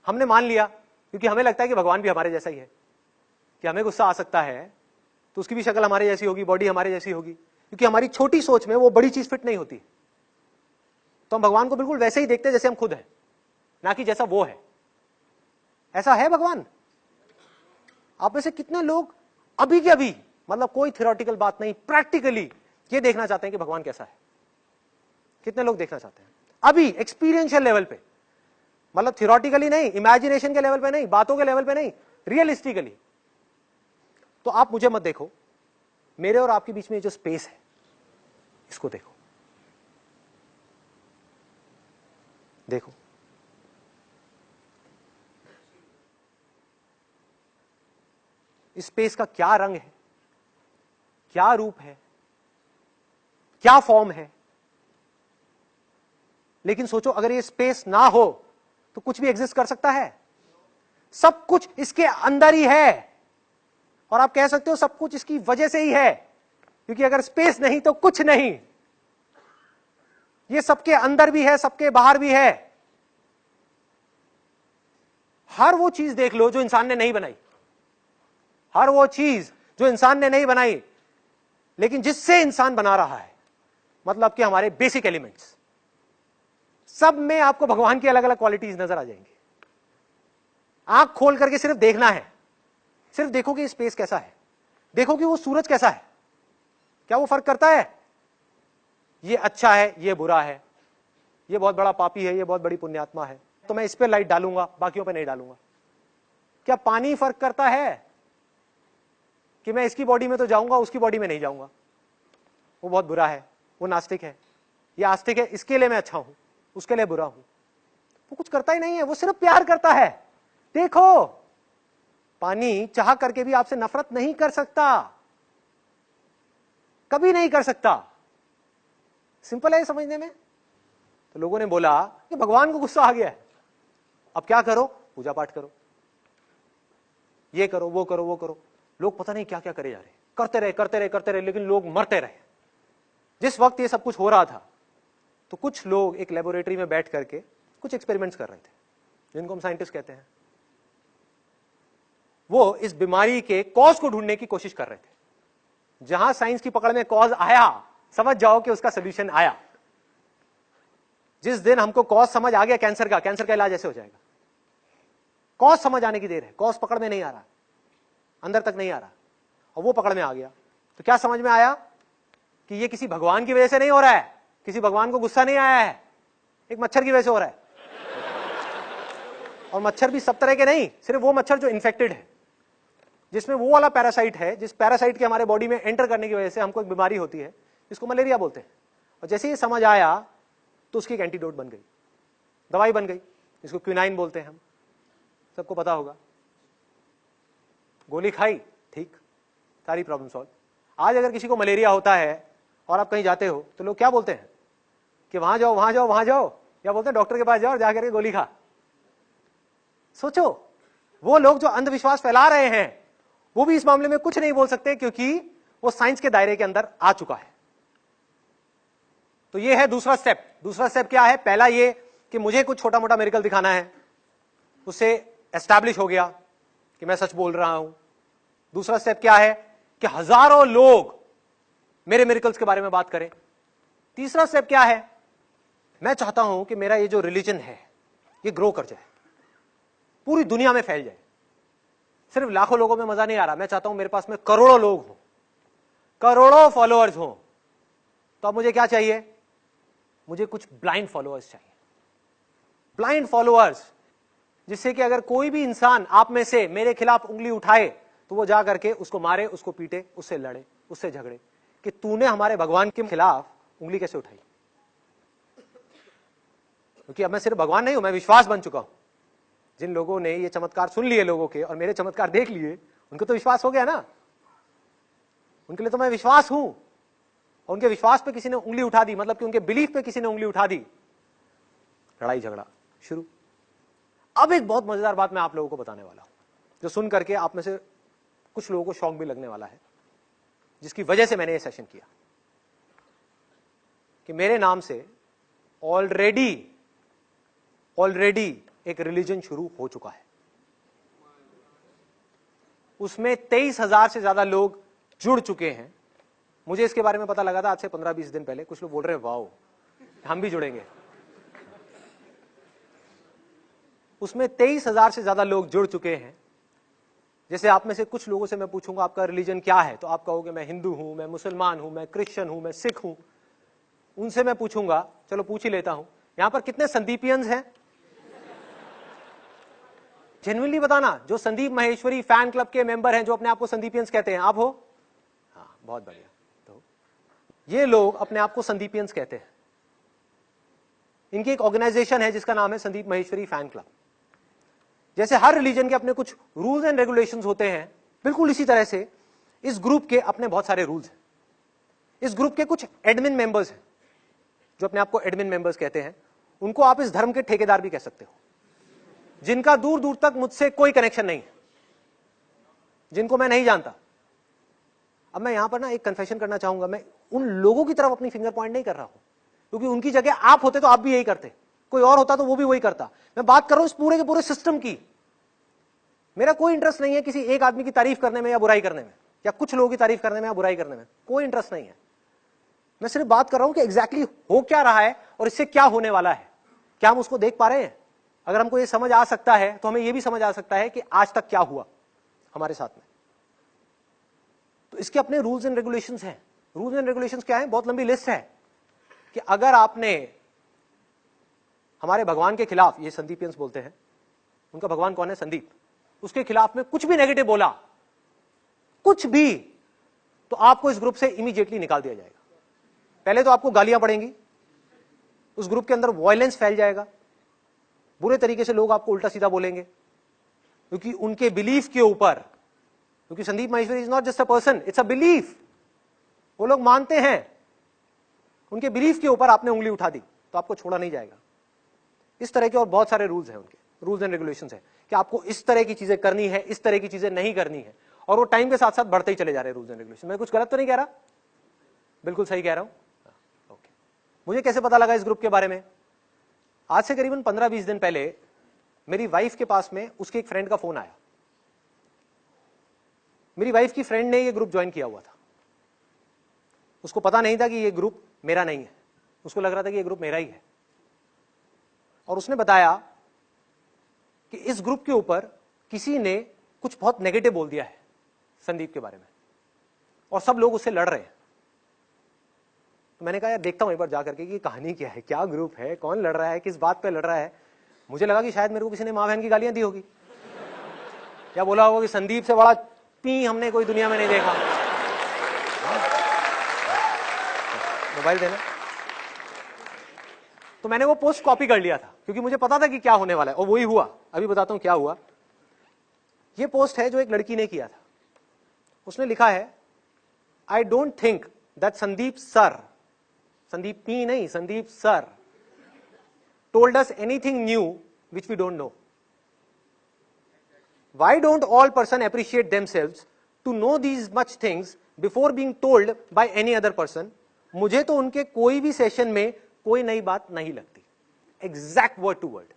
हमने मान लिया क्योंकि हमें लगता है कि भगवान भी हमारे जैसा ही है, कि हमें गुस्सा आ सकता है तो उसकी भी शक्ल हमारे जैसी होगी, बॉडी हमारे जैसी होगी, क्योंकि हमारी छोटी सोच में वो बड़ी चीज फिट नहीं होती। तो हम भगवान को बिल्कुल वैसे ही देखते हैं जैसे हम खुद हैं, ना कि जैसा वो है। ऐसा है भगवान? आप में से कितने लोग अभी के अभी, मतलब कोई थियोरेटिकल बात नहीं, प्रैक्टिकली ये देखना चाहते हैं कि भगवान कैसा है? कितने लोग देखना चाहते हैं अभी एक्सपीरियंशियल लेवल पे? मतलब थियोरेटिकली नहीं, इमेजिनेशन के लेवल पे नहीं, बातों के लेवल पे नहीं, रियलिस्टिकली। तो आप मुझे मत देखो, मेरे और आपके बीच में जो स्पेस है इसको देखो। देखो, इस स्पेस का क्या रंग है, क्या रूप है, क्या फॉर्म है। लेकिन सोचो, अगर ये स्पेस ना हो तो कुछ भी एग्जिस्ट कर सकता है? सब कुछ इसके अंदर ही है, और आप कह सकते हो सब कुछ इसकी वजह से ही है, क्योंकि अगर स्पेस नहीं तो कुछ नहीं। ये सबके अंदर भी है, सबके बाहर भी है। हर वो चीज देख लो जो इंसान ने नहीं बनाई, हर वो चीज जो इंसान ने नहीं बनाई, लेकिन जिससे इंसान बना रहा है, मतलब कि हमारे बेसिक एलिमेंट्स, सब में आपको भगवान की अलग अलग क्वालिटीज नजर आ जाएंगी। आंख खोल करके सिर्फ देखना है, सिर्फ देखो कि स्पेस कैसा है, देखो कि वो सूरज कैसा है, क्या वो फर्क करता है? ये अच्छा है, ये बुरा है, ये बहुत बड़ा पापी है, ये बहुत बड़ी पुण्यात्मा है, तो मैं इस पे लाइट डालूंगा, बाकियों पे नहीं डालूंगा। क्या पानी फर्क करता है कि मैं इसकी बॉडी में तो जाऊंगा, उसकी बॉडी में नहीं जाऊंगा? वो बहुत बुरा है, वो नास्तिक है, ये आस्तिक है, इसके लिए मैं अच्छा हूं, उसके लिए बुरा हूं। वो कुछ करता ही नहीं है, वो सिर्फ प्यार करता है। देखो, पानी चाह करके भी आपसे नफरत नहीं कर सकता, कभी नहीं कर सकता। सिंपल है समझने में। तो लोगों ने बोला कि भगवान को गुस्सा आ गया है, अब क्या करो? पूजा पाठ करो, ये करो, वो करो, वो करो। लोग पता नहीं क्या क्या करे जा रहे, करते रहे करते रहे करते रहे, लेकिन लोग मरते रहे। जिस वक्त ये सब कुछ हो रहा था, तो कुछ लोग एक लेबोरेटरी में बैठ करके कुछ एक्सपेरिमेंट्स कर रहे थे, जिनको हम साइंटिस्ट कहते हैं। वो इस बीमारी के कॉज को ढूंढने की कोशिश कर रहे थे। जहां साइंस की पकड़ में कॉज आया, समझ जाओ कि उसका सोल्यूशन आया। जिस दिन हमको कॉज समझ आ गया कैंसर का इलाज ऐसे हो जाएगा। कॉज समझ आने की देर है, कॉज पकड़ में नहीं आ रहा, अंदर तक नहीं आ रहा, और वो पकड़ में आ गया तो क्या समझ में आया कि ये किसी भगवान की वजह से नहीं हो रहा है, किसी भगवान को गुस्सा नहीं आया है, एक मच्छर की वजह से हो रहा है। और मच्छर भी सब तरह के नहीं, सिर्फ वो मच्छर जो इन्फेक्टेड है, जिसमें वो वाला पैरासाइट है, जिस पैरासाइट के हमारे बॉडी में एंटर करने की वजह से हमको एक बीमारी होती है, जिसको मलेरिया बोलते हैं। और जैसे ये समझ आया तो उसकी एक एंटीडोट बन गई, दवाई बन गई, जिसको क्विनाइन बोलते हैं हम, सबको पता होगा। गोली खाई, ठीक, सारी प्रॉब्लम सॉल्व। आज अगर किसी को मलेरिया होता है और आप कहीं जाते हो तो लोग क्या बोलते हैं कि वहां जाओ, वहां जाओ, वहां जाओ, या बोलते हैं डॉक्टर के पास जाओ और जाकर के गोली खा। सोचो, वो लोग जो अंधविश्वास फैला रहे हैं वो भी इस मामले में कुछ नहीं बोल सकते, क्योंकि वो साइंस के दायरे के अंदर आ चुका है। तो ये है दूसरा स्टेप। दूसरा स्टेप क्या है? पहला ये कि मुझे कुछ छोटा मोटा मेरिकल दिखाना है, उससे एस्टैब्लिश हो गया कि मैं सच बोल रहा हूं। दूसरा स्टेप क्या है कि हजारों लोग मेरे मेरिकल्स के बारे में बात करें। तीसरा स्टेप क्या है? मैं चाहता हूं कि मेरा ये जो रिलीजन है ये ग्रो कर जाए, पूरी दुनिया में फैल जाए। सिर्फ लाखों लोगों में मजा नहीं आ रहा, मैं चाहता हूं मेरे पास में करोड़ों लोग हो, करोड़ों फॉलोअर्स हो। तो अब मुझे क्या चाहिए? मुझे कुछ ब्लाइंड फॉलोअर्स चाहिए। ब्लाइंड फॉलोअर्स, जिससे कि अगर कोई भी इंसान आप में से मेरे खिलाफ उंगली उठाए तो वो जा करके उसको मारे, उसको पीटे, उससे लड़े, उससे झगड़े कि तूने हमारे भगवान के खिलाफ उंगली कैसे उठाई। क्योंकि अब मैं सिर्फ भगवान नहीं हूं, मैं विश्वास बन चुका हूं। जिन लोगों ने ये चमत्कार सुन लिए लोगों के और मेरे चमत्कार देख लिए, उनको तो विश्वास हो गया ना, उनके लिए तो मैं विश्वास हूं। और उनके विश्वास पे किसी ने उंगली उठा दी, मतलब कि उनके बिलीफ पे किसी ने उंगली उठा दी, लड़ाई झगड़ा शुरू। अब एक बहुत मजेदार बात मैं आप लोगों को बताने वाला हूं, जो सुन करके आप में से कुछ लोगों को शौक भी लगने वाला है, जिसकी वजह से मैंने ये सेशन किया। कि मेरे नाम से ऑलरेडी एक रिलीजन शुरू हो चुका है। उसमें 23,000 से ज्यादा लोग जुड़ चुके हैं। मुझे इसके बारे में पता लगा था आज से 15-20 दिन पहले। कुछ लोग बोल रहे हैं वाओ हम भी जुड़ेंगे। उसमें 23,000 से ज्यादा लोग जुड़ चुके हैं। जैसे आप में से कुछ लोगों से मैं पूछूंगा आपका रिलीजन क्या है, तो आप कहोगे मैं हिंदू हूं, मैं मुसलमान हूं, मैं क्रिश्चियन हूं, मैं सिख हूं। उनसे मैं पूछूंगा, चलो पूछ ही लेता हूं, यहां पर कितने संदीपियंस हैं? जेन्युइनली बताना, जो संदीप माहेश्वरी फैन क्लब के मेंबर हैं, जो अपने आप को संदीपियंस कहते हैं, आप हो? हाँ, बहुत बढ़िया। तो ये लोग अपने आप को संदीपियंस कहते हैं। इनकी एक ऑर्गेनाइजेशन है जिसका नाम है संदीप माहेश्वरी फैन क्लब। जैसे हर रिलीजन के अपने कुछ रूल्स एंड रेगुलेशंस होते हैं, बिल्कुल इसी तरह से इस ग्रुप के अपने बहुत सारे रूल्स हैं। इस ग्रुप के कुछ एडमिन मेंबर्स हैं, जो अपने आप को एडमिन मेंबर्स कहते हैं। उनको आप इस धर्म के ठेकेदार भी कह सकते हो, जिनका दूर दूर तक मुझसे कोई कनेक्शन नहीं है, जिनको मैं नहीं जानता। अब मैं यहां पर ना एक कन्फेशन करना चाहूंगा, मैं उन लोगों की तरफ अपनी फिंगर पॉइंट नहीं कर रहा हूं, क्योंकि उनकी जगह आप होते तो आप भी यही करते, कोई और होता तो वो भी वही करता। मैं बात कर रहा हूं इस पूरे के पूरे सिस्टम की। मेरा कोई इंटरेस्ट नहीं है किसी एक आदमी की तारीफ करने में या बुराई करने में, या कुछ लोगों की तारीफ करने में या बुराई करने में, कोई इंटरेस्ट नहीं है। मैं सिर्फ बात कर रहा हूं कि एग्जैक्टली हो क्या रहा है और इससे क्या होने वाला है। क्या हम उसको देख पा रहे हैं? अगर हमको ये समझ आ सकता है तो हमें ये भी समझ आ सकता है कि आज तक क्या हुआ हमारे साथ में। तो इसके अपने रूल्स एंड रेगुलेशंस हैं। रूल्स एंड रेगुलेशंस क्या है? बहुत लंबी लिस्ट है कि अगर आपने हमारे भगवान के खिलाफ, ये संदीपियंस बोलते हैं, उनका भगवान कौन है? संदीप। उसके खिलाफ में कुछ भी नेगेटिव बोला, कुछ भी, तो आपको इस ग्रुप से इमीडिएटली निकाल दिया जाएगा। पहले तो आपको गालियां पड़ेंगी, उस ग्रुप के अंदर वायलेंस फैल जाएगा, बुरे तरीके से लोग आपको उल्टा सीधा बोलेंगे, क्योंकि उनके बिलीफ के ऊपर, क्योंकि Sandeep Maheshwari is not just a person, it's a belief. वो लोग मानते हैं, उनके बिलीफ के ऊपर आपने उंगली उठा दी तो आपको छोड़ा नहीं जाएगा। इस तरह के और बहुत सारे रूल्स हैं, उनके रूल्स एंड रेगुलेशंस है कि आपको इस तरह की चीजें करनी है, इस तरह की चीजें नहीं करनी है, और वो टाइम के साथ साथ बढ़ते ही चले जा रहे हैं रूल्स एंड रेगुलेशन। मैं कुछ गलत तो नहीं कह रहा? बिल्कुल सही कह रहा हूं। ओके, मुझे कैसे पता लगा इस ग्रुप के बारे में? आज से करीबन 15-20 दिन पहले मेरी वाइफ के पास में उसके एक फ्रेंड का फोन आया। मेरी वाइफ की फ्रेंड ने ये ग्रुप ज्वाइन किया हुआ था। उसको पता नहीं था कि ये ग्रुप मेरा नहीं है, उसको लग रहा था कि ये ग्रुप मेरा ही है। और उसने बताया कि इस ग्रुप के ऊपर किसी ने कुछ बहुत नेगेटिव बोल दिया है संदीप के बारे में, और सब लोग उससे लड़ रहे हैं। तो मैंने कहा यार देखता हूं एक बार जाकर के कि कहानी क्या है, क्या ग्रुप है, कौन लड़ रहा है, किस बात पे लड़ रहा है। मुझे लगा कि शायद मेरे को किसी ने मां बहन की गालियां दी होगी, या बोला होगा कि संदीप से बड़ा पी हमने कोई दुनिया में नहीं देखा। मोबाइल देना। तो मैंने वो पोस्ट कॉपी कर लिया था, क्योंकि मुझे पता था कि क्या होने वाला है, और वही हुआ। अभी बताता हूं क्या हुआ। ये पोस्ट है जो एक लड़की ने किया था। उसने लिखा है, I don't think that Sandeep sir, Sandeep P नहीं, Sandeep sir, told us anything new which we don't know. Why don't all person appreciate themselves to know these much things before being told by any other person? मुझे तो उनके कोई भी session में कोई नई बात नहीं लगती। Exact word to word.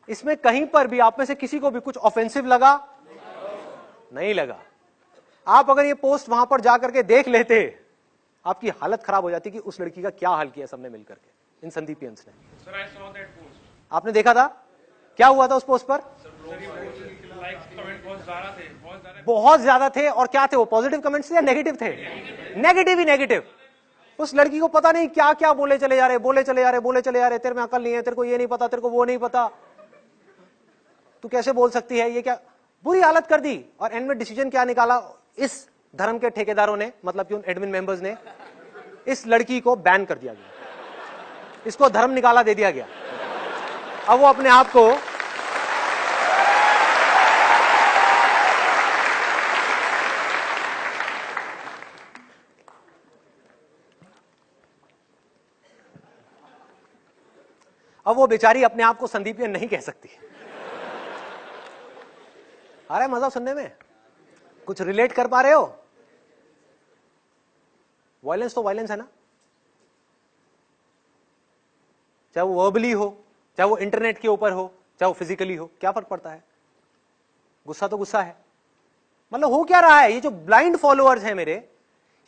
इसमें कहीं पर भी आप में से किसी को भी कुछ ऑफेंसिव लगा? नहीं लगा। आप अगर ये पोस्ट वहां पर जाकर के देख लेते, आपकी हालत खराब हो जाती कि उस लड़की का क्या हाल किया सबने मिलकर के, इन संदीपियंस ने। Sir, I saw that post. आपने देखा था क्या हुआ था उस पोस्ट पर? बहुत ज्यादा थे। और क्या थे वो? पॉजिटिव कमेंट्स थे या नेगेटिव थे? नेगेटिव ही नेगेटिव। उस लड़की को पता नहीं क्या क्या बोले चले जा रहे, बोले चले जा रहे, बोले चले जा रहे, तेरे में अकल नहीं है, तेरे को ये नहीं पता, तेरे को वो नहीं पता, तू कैसे बोल सकती है, ये क्या। बुरी हालत कर दी। और एंड में डिसीजन क्या निकाला इस धर्म के ठेकेदारों ने, मतलब कि उन एडमिन मेंबर्स ने? इस लड़की को बैन कर दिया गया, इसको धर्म निकाला दे दिया गया। अब वो अपने आप को बेचारी अपने आप को संदीपियन नहीं कह सकती। आ रहा है मजा सुनने में? कुछ रिलेट कर पा रहे हो? वायलेंस तो वायलेंस है ना। चाहे वो वर्बली हो, चाहे वो इंटरनेट के ऊपर हो, चाहे वो फिजिकली हो, क्या फर्क पड़ता है? गुस्सा तो गुस्सा है। मतलब हो क्या रहा है, ये जो ब्लाइंड फॉलोअर्स हैं मेरे,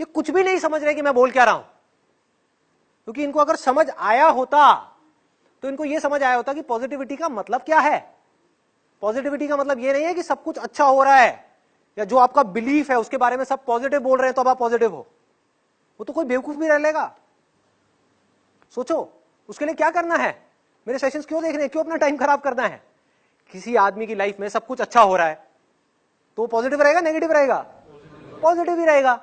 ये कुछ भी नहीं समझ रहे कि मैं बोल क्या रहा हूं। क्योंकि इनको अगर समझ आया होता तो इनको ये समझ आया होता कि पॉजिटिविटी का मतलब क्या है। पॉजिटिविटी का मतलब ये नहीं है कि सब कुछ अच्छा हो रहा है या जो आपका बिलीफ है उसके बारे में सब पॉजिटिव बोल रहे हैं तो अब आप पॉजिटिव हो। वो तो कोई बेवकूफ भी रह लेगा। सोचो उसके लिए क्या करना है, मेरे सेशंस क्यों देखने हैं, क्यों अपना टाइम खराब करना है। किसी आदमी की लाइफ में सब कुछ अच्छा हो रहा है तो पॉजिटिव रहेगा नेगेटिव रहेगा? पॉजिटिव ही रहेगा।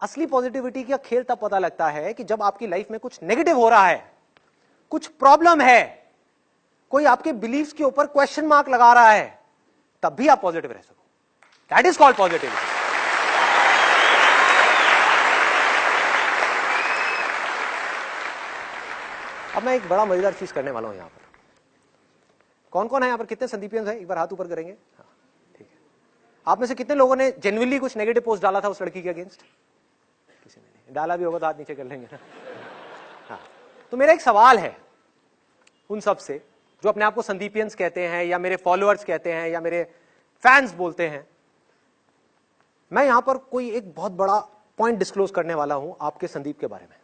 असली पॉजिटिविटी का खेल तब पता लगता है कि जब आपकी लाइफ में कुछ नेगेटिव हो रहा है, कुछ प्रॉब्लम है, कोई आपके बिलीफ्स के ऊपर क्वेश्चन मार्क लगा रहा है, तब भी आप पॉजिटिव रह सको। That is called positivity. अब मैं एक बड़ा मजेदार चीज करने वाला हूं यहां पर। कौन कौन है यहां पर, कितने संदीपियंस हैं, एक बार हाथ ऊपर करेंगे? हाँ ठीक है। आप में से कितने लोगों ने जेन्युइनली कुछ नेगेटिव पोस्ट डाला था उस लड़की के अगेंस्ट? किसी ने नहीं डाला, भी होगा तो हाथ नीचे कर लेंगे ना। हाँ, तो मेरा एक सवाल है उन सब से जो अपने आप को संदीपियंस कहते हैं या मेरे फॉलोअर्स कहते हैं या मेरे फैंस बोलते हैं। मैं यहां पर कोई एक बहुत बड़ा पॉइंट डिस्क्लोज करने वाला हूं आपके संदीप के बारे में,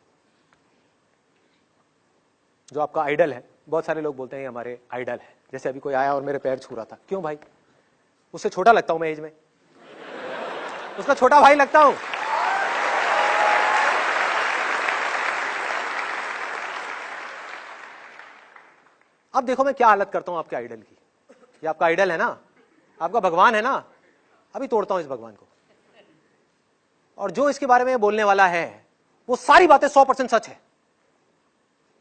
जो आपका आइडल है। बहुत सारे लोग बोलते हैं ये हमारे आइडल है। जैसे अभी कोई आया और मेरे पैर छू रहा था, क्यों भाई? उससे छोटा लगता हूं मैं एज में, उसका छोटा भाई लगता हूं। अब देखो मैं क्या हालत करता हूं आपके आइडल की। ये आपका आइडल है ना, आपका भगवान है ना, अभी तोड़ता हूं इस भगवान को। और जो इसके बारे में बोलने वाला है वो सारी बातें 100% सच है,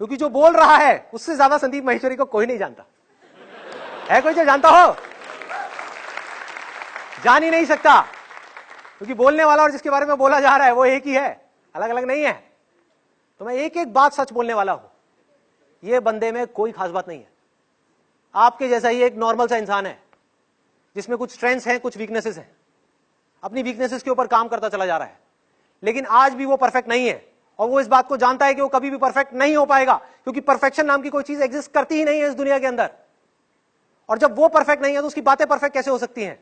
क्योंकि जो बोल रहा है उससे ज्यादा संदीप माहेश्वरी को कोई नहीं जानता है। कोई जो जानता हो? जान ही नहीं सकता, क्योंकि बोलने वाला और जिसके बारे में बोला जा रहा है वो एक ही है, अलग अलग नहीं है। तो मैं एक एक बात सच बोलने वाला हूं। ये बंदे में कोई खास बात नहीं है, आपके जैसा ही एक नॉर्मल सा इंसान है जिसमें कुछ स्ट्रेंथ्स हैं, कुछ वीकनेसेस हैं। अपनी वीकनेसेस के ऊपर काम करता चला जा रहा है, लेकिन आज भी वो परफेक्ट नहीं है। और वो इस बात को जानता है कि वो कभी भी परफेक्ट नहीं हो पाएगा, क्योंकि परफेक्शन नाम की कोई चीज एग्जिस्ट करती ही नहीं है इस दुनिया के अंदर। और जब वो परफेक्ट नहीं है तो उसकी बातें परफेक्ट कैसे हो सकती हैं?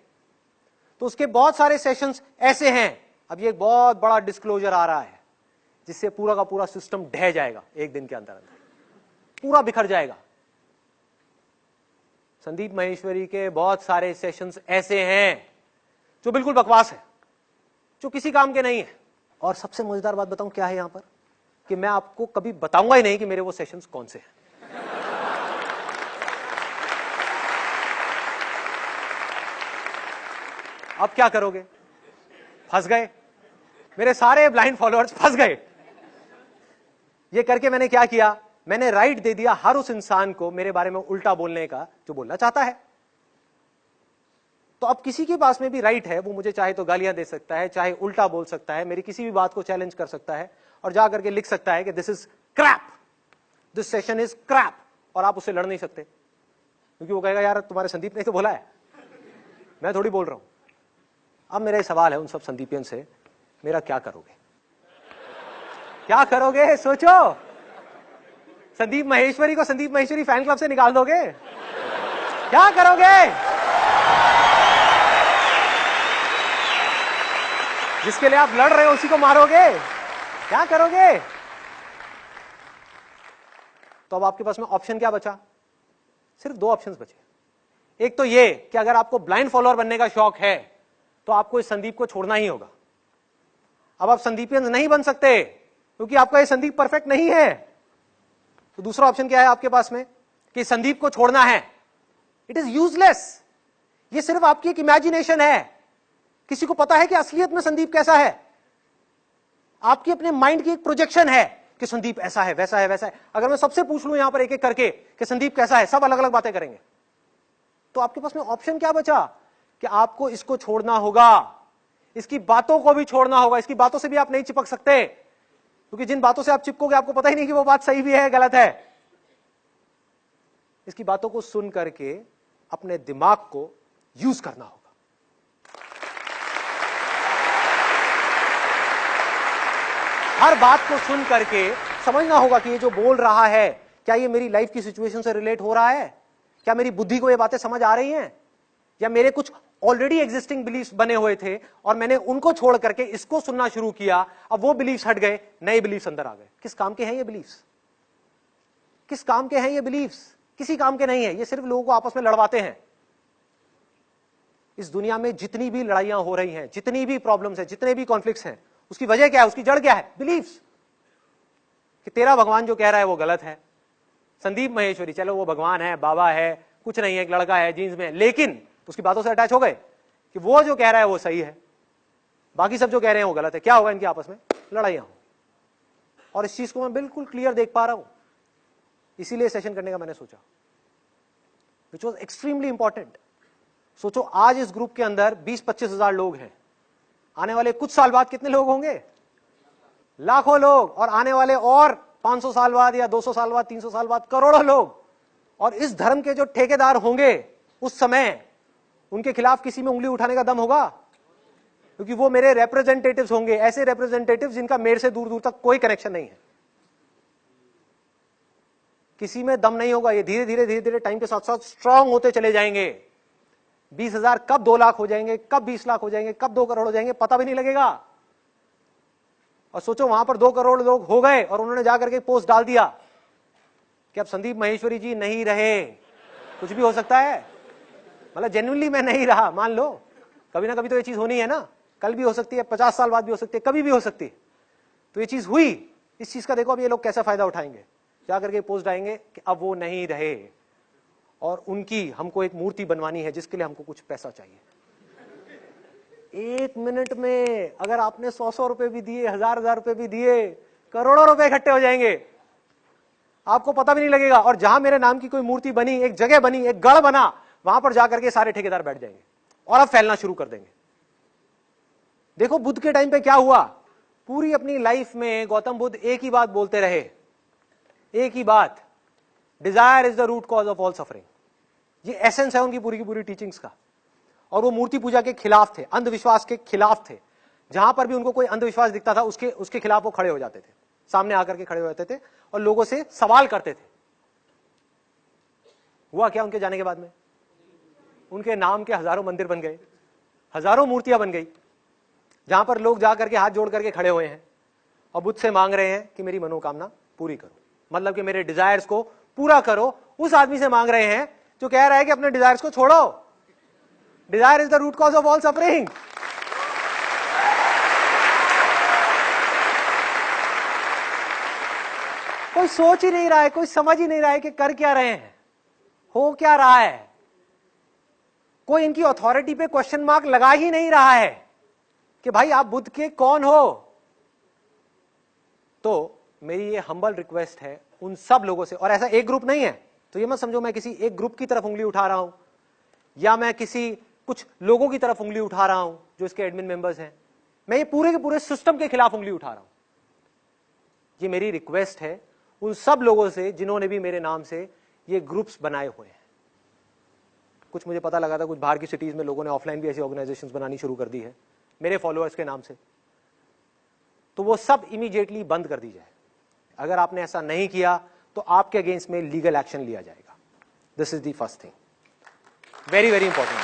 तो उसके बहुत सारे सेशंस ऐसे हैं। अब ये एक बहुत बड़ा डिस्क्लोजर आ रहा है जिससे पूरा का पूरा सिस्टम ढह जाएगा एक दिन के अंदर अंदर, पूरा बिखर जाएगा। संदीप माहेश्वरी के बहुत सारे सेशंस ऐसे हैं जो बिल्कुल बकवास है, जो किसी काम के नहीं है। और सबसे मजेदार बात बताऊं क्या है यहां पर, कि मैं आपको कभी बताऊंगा ही नहीं कि मेरे वो सेशंस कौन से हैं। अब क्या करोगे? फंस गए, मेरे सारे ब्लाइंड फॉलोअर्स फंस गए। ये करके मैंने क्या किया, मैंने राइट दे दिया हर उस इंसान को मेरे बारे में उल्टा बोलने का जो बोलना चाहता है। तो अब किसी के पास में भी राइट है, वो मुझे चाहे तो गालियां दे सकता है, चाहे उल्टा बोल सकता है, मेरी किसी भी बात को चैलेंज कर सकता है और जा करके लिख सकता है कि this is crap, this session is crap, और आप उससे लड़ नहीं सकते, क्योंकि वो कहेगा यार तुम्हारे संदीप ने तो बोला है, मैं थोड़ी बोल रहा हूं। अब मेरा सवाल है उन सब संदीपियन से, मेरा क्या करोगे? क्या करोगे? सोचो। संदीप माहेश्वरी को संदीप माहेश्वरी फैन क्लब से निकाल दोगे? क्या करोगे? जिसके लिए आप लड़ रहे हो उसी को मारोगे? क्या करोगे? तो अब आपके पास में ऑप्शन क्या बचा? सिर्फ दो ऑप्शंस बचे। एक तो ये कि अगर आपको ब्लाइंड फॉलोअर बनने का शौक है तो आपको इस संदीप को छोड़ना ही होगा। अब आप संदीपियन नहीं बन सकते क्योंकि आपका ये संदीप परफेक्ट नहीं है। तो दूसरा ऑप्शन क्या है आपके पास में, कि संदीप को छोड़ना है। इट इज यूजलेस, ये सिर्फ आपकी एक इमेजिनेशन है। किसी को पता है कि असलियत में संदीप कैसा है? आपकी अपने माइंड की एक प्रोजेक्शन है कि संदीप ऐसा है, वैसा है, वैसा है। अगर मैं सबसे पूछ लूं यहां पर एक एक करके कि संदीप कैसा है, सब अलग अलग बातें करेंगे। तो आपके पास में ऑप्शन क्या बचा कि आपको इसको छोड़ना होगा, इसकी बातों को भी छोड़ना होगा। इसकी बातों से भी आप नहीं चिपक सकते, क्योंकि जिन बातों से आप चिपकोगे आपको पता ही नहीं कि वो बात सही भी है गलत है। इसकी बातों को सुन करके अपने दिमाग को यूज करना होगा। हर बात को सुन करके समझना होगा कि ये जो बोल रहा है क्या ये मेरी लाइफ की सिचुएशन से रिलेट हो रहा है? क्या मेरी बुद्धि को ये बातें समझ आ रही हैं? या मेरे कुछ ऑलरेडी एग्जिस्टिंग बिलीफ्स बने हुए थे और मैंने उनको छोड़ करके इसको सुनना शुरू किया, अब वो बिलीफ्स हट गए, नए बिलीफ्स अंदर आ गए। किस काम के हैं ये बिलीफ्स? किस काम के हैं ये बिलीफ्स? किसी काम के नहीं है, ये सिर्फ लोगों को आपस में लड़वाते हैं। इस दुनिया में जितनी भी लड़ाइयां हो रही हैं, जितनी भी प्रॉब्लम्स हैं, जितने भी कॉन्फ्लिक्ट्स हैं, उसकी वजह क्या है? उसकी जड़ क्या है? बिलीफ्स। कि तेरा भगवान जो कह रहा है वो गलत है। संदीप महेश्वरी, चलो वो भगवान है, बाबा है, कुछ नहीं है, एक लड़का है जीन्स में, लेकिन उसकी बातों से अटैच हो गए कि वो जो कह रहा है वो सही है, बाकी सब जो कह रहे हैं वो गलत है। क्या होगा? इनकी आपस में लड़ाइयां हो। और इस चीज को मैं बिल्कुल क्लियर देख पा रहा हूं, इसीलिए सेशन करने का मैंने सोचा, विच वॉज एक्सट्रीमली इंपॉर्टेंट। सोचो, आज इस ग्रुप के अंदर 20-25 हजार लोग हैं, आने वाले कुछ साल बाद कितने लोग होंगे? लाखों लोग। और आने वाले और 500 साल बाद या 200 साल बाद, 300 साल बाद करोड़ों लोग। और इस धर्म के जो ठेकेदार होंगे उस समय, उनके खिलाफ किसी में उंगली उठाने का दम होगा? क्योंकि वो मेरे रिप्रेजेंटेटिव्स होंगे, ऐसे रिप्रेजेंटेटिव्स जिनका मेरे से दूर दूर तक कोई कनेक्शन नहीं है। किसी में दम नहीं होगा। ये धीरे धीरे टाइम के साथ साथ स्ट्रांग होते चले जाएंगे। 20,000 कब 2 लाख हो जाएंगे, कब 20 लाख हो जाएंगे, कब 2 करोड़ हो जाएंगे, पता भी नहीं लगेगा। और सोचो, वहां पर 2 करोड़ लोग हो गए और उन्होंने जाकर के पोस्ट डाल दिया कि अब संदीप महेश्वरी जी नहीं रहे। कुछ भी हो सकता है, मतलब जेन्युइनली मैं नहीं रहा, मान लो, कभी ना कभी तो ये चीज होनी है ना, कल भी हो सकती है, 50 साल बाद भी हो सकती है, कभी भी हो सकती है। तो ये चीज हुई, इस चीज का देखो अब ये लोग कैसा फायदा उठाएंगे। जाकर के पोस्ट डालेंगे कि अब वो नहीं रहे और उनकी हमको एक मूर्ति बनवानी है जिसके लिए हमको कुछ पैसा चाहिए। 1 मिनट में अगर आपने 100-100 रुपए भी दिए, 1000-1000 रुपए भी दिए, करोड़ों रुपए इकट्ठे हो जाएंगे, आपको पता भी नहीं लगेगा। और जहां मेरे नाम की कोई मूर्ति बनी, एक जगह बनी, एक गढ़ बना, वहां पर जाकर के सारे ठेकेदार बैठ जाएंगे और अब फैलना शुरू कर देंगे। देखो बुद्ध के टाइम पे क्या हुआ। पूरी अपनी लाइफ में गौतम बुद्ध एक ही बात बोलते रहे, एक ही बात, desire is the root cause of all suffering. ये एसेंस है उनकी पूरी की पूरी टीचिंग्स का। और वो मूर्ति पूजा के खिलाफ थे, अंधविश्वास के खिलाफ थे। जहां पर भी उनको कोई अंधविश्वास दिखता था उसके खिलाफ वो खड़े हो जाते थे, सामने आकर के खड़े हो जाते थे और लोगों से सवाल करते थे। हुआ क्या उनके जाने के बाद में? उनके नाम के हजारों मंदिर बन गए, हजारों मूर्तियां बन गई, जहां पर लोग जाकर के हाथ जोड़ करके खड़े हुए हैं और बुद्ध से मांग रहे हैं कि मेरी मनोकामना पूरी करो, मतलब कि मेरे डिजायर्स को पूरा करो। उस आदमी से मांग रहे हैं जो कह रहा है कि अपने डिजायर्स को छोड़ो। Desire is the root cause of all suffering. कोई सोच ही नहीं रहा है, कोई समझ ही नहीं रहा है कि कर क्या रहे हैं, हो क्या रहा है। कोई इनकी अथॉरिटी पे क्वेश्चन मार्क लगा ही नहीं रहा है कि भाई आप बुद्ध के कौन हो। तो मेरी ये हम्बल रिक्वेस्ट है उन सब लोगों से, और ऐसा एक ग्रुप नहीं है, तो ये मत समझो मैं किसी एक ग्रुप की तरफ उंगली उठा रहा हूं या मैं किसी कुछ लोगों की तरफ उंगली उठा रहा हूं जो इसके एडमिन मेंबर्स हैं। मैं ये पूरे के पूरे सिस्टम के खिलाफ उंगली उठा रहा हूं। ये मेरी रिक्वेस्ट है उन सब लोगों से जिन्होंने भी मेरे नाम से ये ग्रुप्स बनाए हुए हैं। कुछ मुझे पता लगा था कुछ बाहर की सिटीज में लोगों ने ऑफलाइन भी ऐसी ऑर्गेनाइजेशंस बनानी शुरू कर दी है मेरे फॉलोअर्स के नाम से, तो वो सब इमीडिएटली बंद कर दी जाए। अगर आपने ऐसा नहीं किया तो आपके अगेंस्ट में लीगल एक्शन लिया जाएगा। This is the first thing, very very important.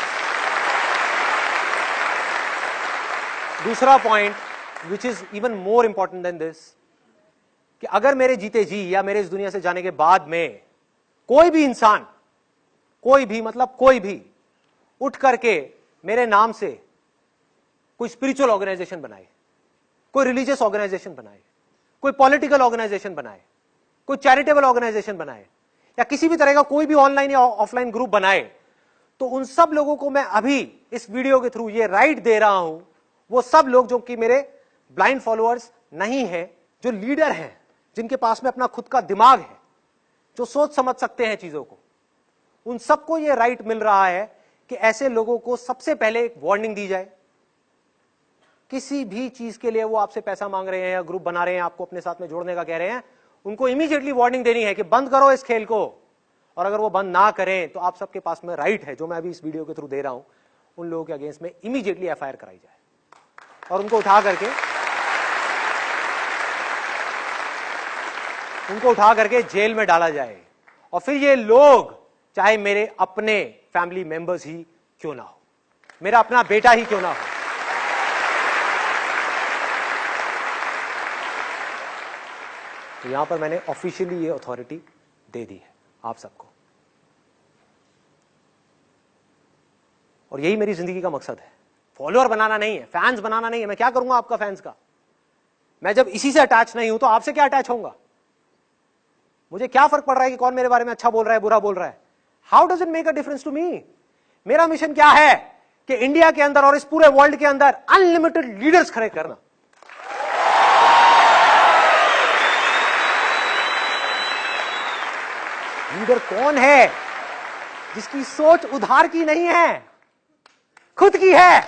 दूसरा point which is even more important than this, कि अगर मेरे जीते जी या मेरे इस दुनिया से जाने के बाद में कोई भी इंसान, कोई भी मतलब कोई भी उठ करके मेरे नाम से कोई स्पिरिचुअल ऑर्गेनाइजेशन बनाए, कोई रिलीजियस ऑर्गेनाइजेशन बनाए, कोई पॉलिटिकल ऑर्गेनाइजेशन बनाए, कोई चैरिटेबल ऑर्गेनाइजेशन बनाए, या किसी भी तरह का कोई भी ऑनलाइन या ऑफलाइन ग्रुप बनाए, तो उन सब लोगों को मैं अभी इस वीडियो के थ्रू ये राइट दे रहा हूं, वो सब लोग जो कि मेरे ब्लाइंड फॉलोअर्स नहीं है, जो लीडर हैं, जिनके पास में अपना खुद का दिमाग है, जो सोच समझ सकते हैं चीजों को, उन सबको ये राइट मिल रहा है कि ऐसे लोगों को सबसे पहले एक वार्निंग दी जाए। किसी भी चीज के लिए वो आपसे पैसा मांग रहे हैं या ग्रुप बना रहे हैं, आपको अपने साथ में जोड़ने का कह रहे हैं, उनको इमीडिएटली वार्निंग देनी है कि बंद करो इस खेल को। और अगर वो बंद ना करें तो आप सबके पास में राइट है, जो मैं अभी इस वीडियो के थ्रू दे रहा हूं, उन लोगों के अगेंस्ट में इमीडिएटली एफआईआर कराई जाए और उनको उठा करके उनको उठा करके जेल में डाला जाए, और फिर ये लोग चाहे मेरे अपने फैमिली मेंबर्स ही क्यों ना हो, मेरा अपना बेटा ही क्यों ना हो, तो यहां पर मैंने ऑफिशियली ये अथॉरिटी दे दी है आप सबको, और यही मेरी जिंदगी का मकसद है। फॉलोअर बनाना नहीं है, फैंस बनाना नहीं है। मैं क्या करूंगा आपका फैंस का? मैं जब इसी से अटैच नहीं हूं तो आपसे क्या अटैच होऊंगा? मुझे क्या फर्क पड़ रहा है कि कौन मेरे बारे में अच्छा बोल रहा है, बुरा बोल रहा है? How does it make a difference to me? मेरा मिशन क्या है कि इंडिया के अंदर और इस पूरे वर्ल्ड के अंदर अनलिमिटेड लीडर्स खड़े करना। लीडर कौन है? जिसकी सोच उधार की नहीं है, खुद की है।